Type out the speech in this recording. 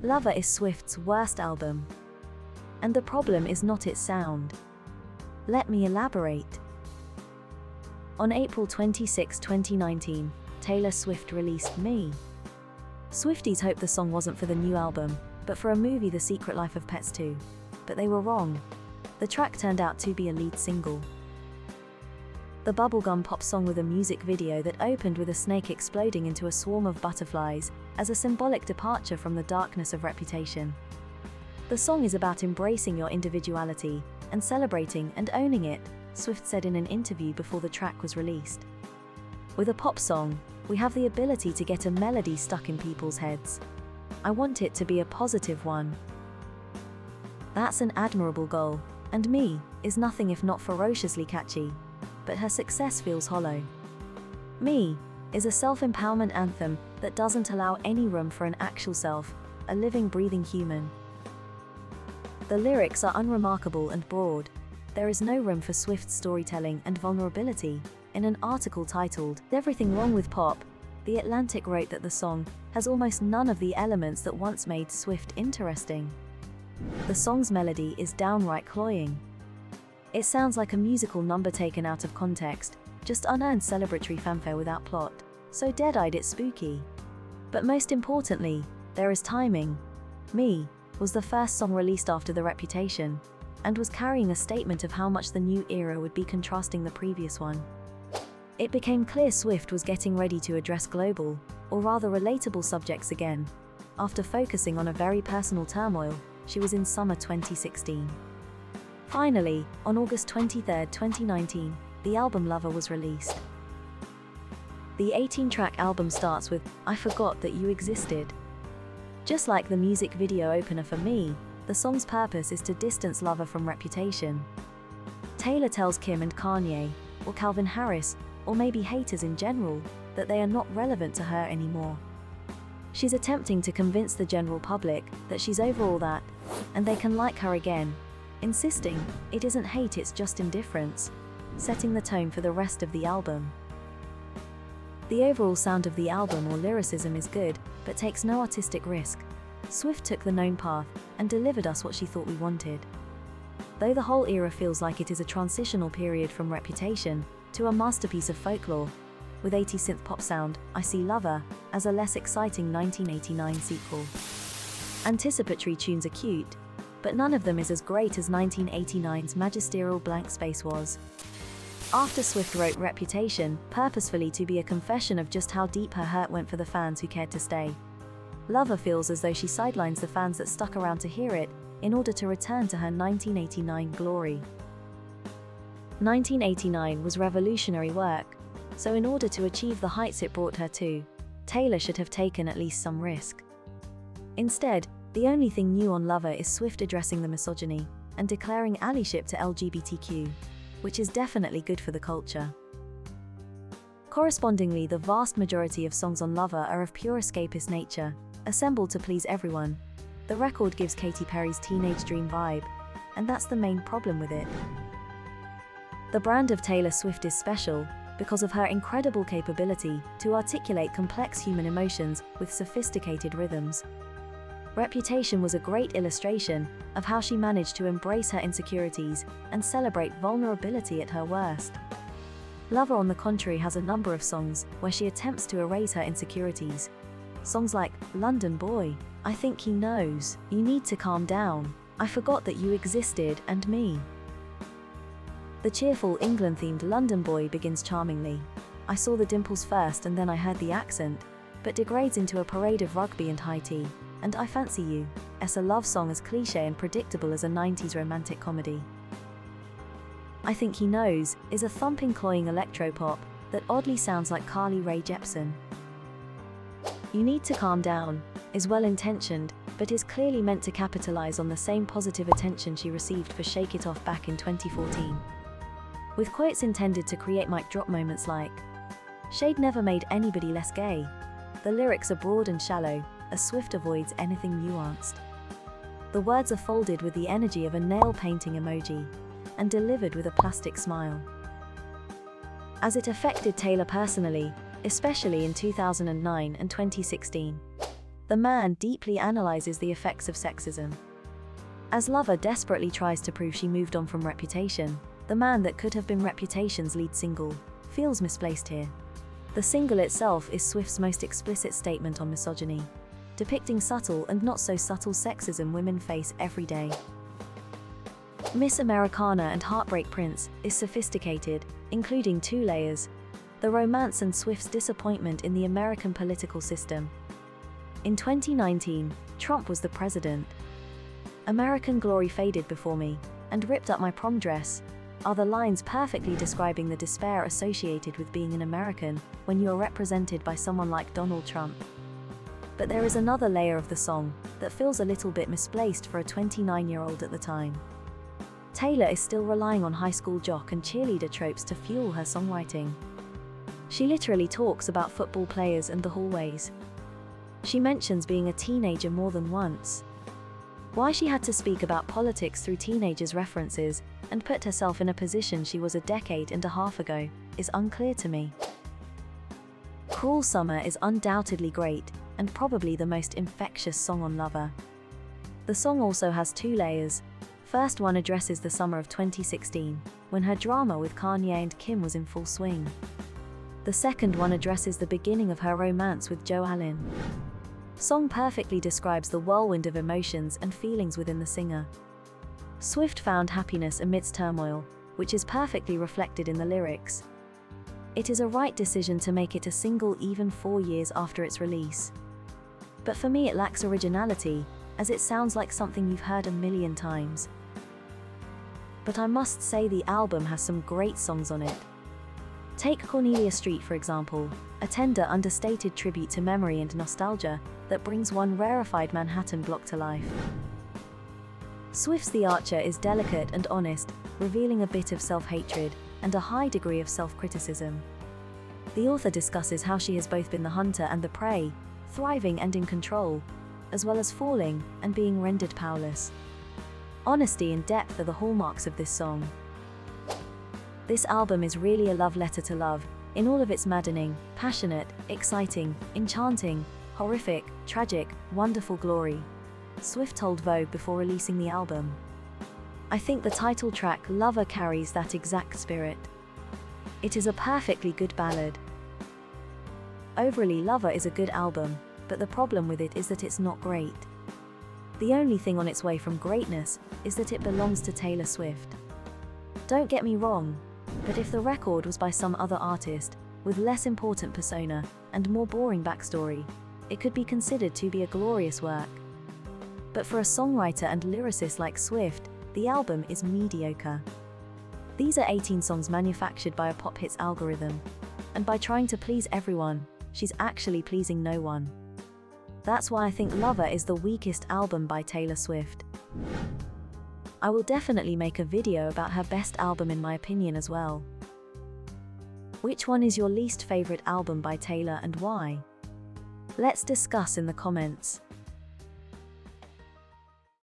Lover is Swift's worst album. And the problem is not its sound. Let me elaborate. On April 26, 2019, Taylor Swift released Me. Swifties hoped the song wasn't for the new album, but for a movie, The Secret Life of Pets 2. But they were wrong. The track turned out to be a lead single. The bubblegum pop song with a music video that opened with a snake exploding into a swarm of butterflies, as a symbolic departure from the darkness of Reputation. The song is about embracing your individuality and celebrating and owning it, Swift said in an interview before the track was released. With a pop song, we have the ability to get a melody stuck in people's heads. I want it to be a positive one. That's an admirable goal, and Me is nothing if not ferociously catchy, but her success feels hollow. Me is a self-empowerment anthem that doesn't allow any room for an actual self, a living, breathing human. The lyrics are unremarkable and broad. There is no room for Swift's storytelling and vulnerability. In an article titled, "Everything Wrong with Pop?" The Atlantic wrote that the song has almost none of the elements that once made Swift interesting. The song's melody is downright cloying. It sounds like a musical number taken out of context, just unearned celebratory fanfare without plot. So dead-eyed it's spooky. But most importantly, there is timing. Me was the first song released after the Reputation, and was carrying a statement of how much the new era would be contrasting the previous one. It became clear Swift was getting ready to address global, or rather relatable subjects again, after focusing on a very personal turmoil she was in summer 2016. Finally, on August 23, 2019, the album Lover was released. The 18-track album starts with "I Forgot That You Existed." Just like the music video opener for Me, the song's purpose is to distance Lover from Reputation. Taylor tells Kim and Kanye, or Calvin Harris, or maybe haters in general, that they are not relevant to her anymore. She's attempting to convince the general public that she's over all that, and they can like her again, insisting it isn't hate, it's just indifference, setting the tone for the rest of the album. The overall sound of the album or lyricism is good, but takes no artistic risk. Swift took the known path and delivered us what she thought we wanted. Though the whole era feels like it is a transitional period from Reputation to a masterpiece of folklore, with 80s synth pop sound, I see Lover as a less exciting 1989 sequel. Anticipatory tunes are cute, but none of them is as great as 1989's magisterial Blank Space was. After Swift wrote Reputation purposefully to be a confession of just how deep her hurt went for the fans who cared to stay, Lover feels as though she sidelines the fans that stuck around to hear it in order to return to her 1989 glory. 1989 was revolutionary work, so in order to achieve the heights it brought her to, Taylor should have taken at least some risk. Instead, the only thing new on Lover is Swift addressing the misogyny and declaring allyship to LGBTQ, which is definitely good for the culture. Correspondingly, the vast majority of songs on Lover are of pure escapist nature, assembled to please everyone. The record gives Katy Perry's teenage dream vibe, and that's the main problem with it. The brand of Taylor Swift is special because of her incredible capability to articulate complex human emotions with sophisticated rhythms. Reputation was a great illustration of how she managed to embrace her insecurities and celebrate vulnerability at her worst. Lover, on the contrary, has a number of songs where she attempts to erase her insecurities. Songs like London Boy, I Think He Knows, You Need to Calm Down, I Forgot That You Existed, and Me. The cheerful England-themed London Boy begins charmingly. I saw the dimples first and then I heard the accent, but degrades into a parade of rugby and high tea, and I Fancy You, as a love song as cliche and predictable as a 90s romantic comedy. I Think He Knows is a thumping, cloying electro-pop that oddly sounds like Carly Rae Jepsen. You Need to Calm Down is well-intentioned, but is clearly meant to capitalize on the same positive attention she received for Shake It Off back in 2014. With quotes intended to create mic drop moments like, "Shade never made anybody less gay." The lyrics are broad and shallow, as Swift avoids anything nuanced. The words are folded with the energy of a nail painting emoji, and delivered with a plastic smile. As it affected Taylor personally, especially in 2009 and 2016. the man deeply analyzes the effects of sexism. As Lover desperately tries to prove she moved on from Reputation, the man that could have been Reputation's lead single feels misplaced here. The single itself is Swift's most explicit statement on misogyny, depicting subtle and not so subtle sexism women face every day. Miss Americana and Heartbreak Prince is sophisticated, including 2 layers: the romance and Swift's disappointment in the American political system. In 2019, Trump was the president. American glory faded before me, and ripped up my prom dress, are the lines perfectly describing the despair associated with being an American when you are represented by someone like Donald Trump. But there is another layer of the song that feels a little bit misplaced for a 29-year-old at the time. Taylor is still relying on high school jock and cheerleader tropes to fuel her songwriting. She literally talks about football players and the hallways. She mentions being a teenager more than once. Why she had to speak about politics through teenagers' references and put herself in a position she was a decade and a half ago is unclear to me. Cruel Summer is undoubtedly great and probably the most infectious song on Lover. The song also has 2 layers. First one addresses the summer of 2016, when her drama with Kanye and Kim was in full swing. The second one addresses the beginning of her romance with Joe Allen. Song perfectly describes the whirlwind of emotions and feelings within the singer. Swift found happiness amidst turmoil, which is perfectly reflected in the lyrics. It is a right decision to make it a single even 4 years after its release. But for me it lacks originality, as it sounds like something you've heard a million times. But I must say the album has some great songs on it. Take Cornelia Street for example, a tender understated tribute to memory and nostalgia that brings one rarefied Manhattan block to life. Swift's The Archer is delicate and honest, revealing a bit of self-hatred and a high degree of self-criticism. The author discusses how she has both been the hunter and the prey, thriving and in control, as well as falling and being rendered powerless. Honesty and depth are the hallmarks of this song. This album is really a love letter to love, in all of its maddening, passionate, exciting, enchanting, horrific, tragic, wonderful glory. Swift told Vogue before releasing the album. I think the title track Lover carries that exact spirit. It is a perfectly good ballad. Overall, Lover is a good album, but the problem with it is that it's not great. The only thing on its way from greatness is that it belongs to Taylor Swift. Don't get me wrong, but if the record was by some other artist, with less important persona and more boring backstory, it could be considered to be a glorious work. But for a songwriter and lyricist like Swift, the album is mediocre. These are 18 songs manufactured by a pop hits algorithm, and by trying to please everyone, she's actually pleasing no one. That's why I think Lover is the weakest album by Taylor Swift. I will definitely make a video about her best album in my opinion as well. Which one is your least favorite album by Taylor and why? Let's discuss in the comments.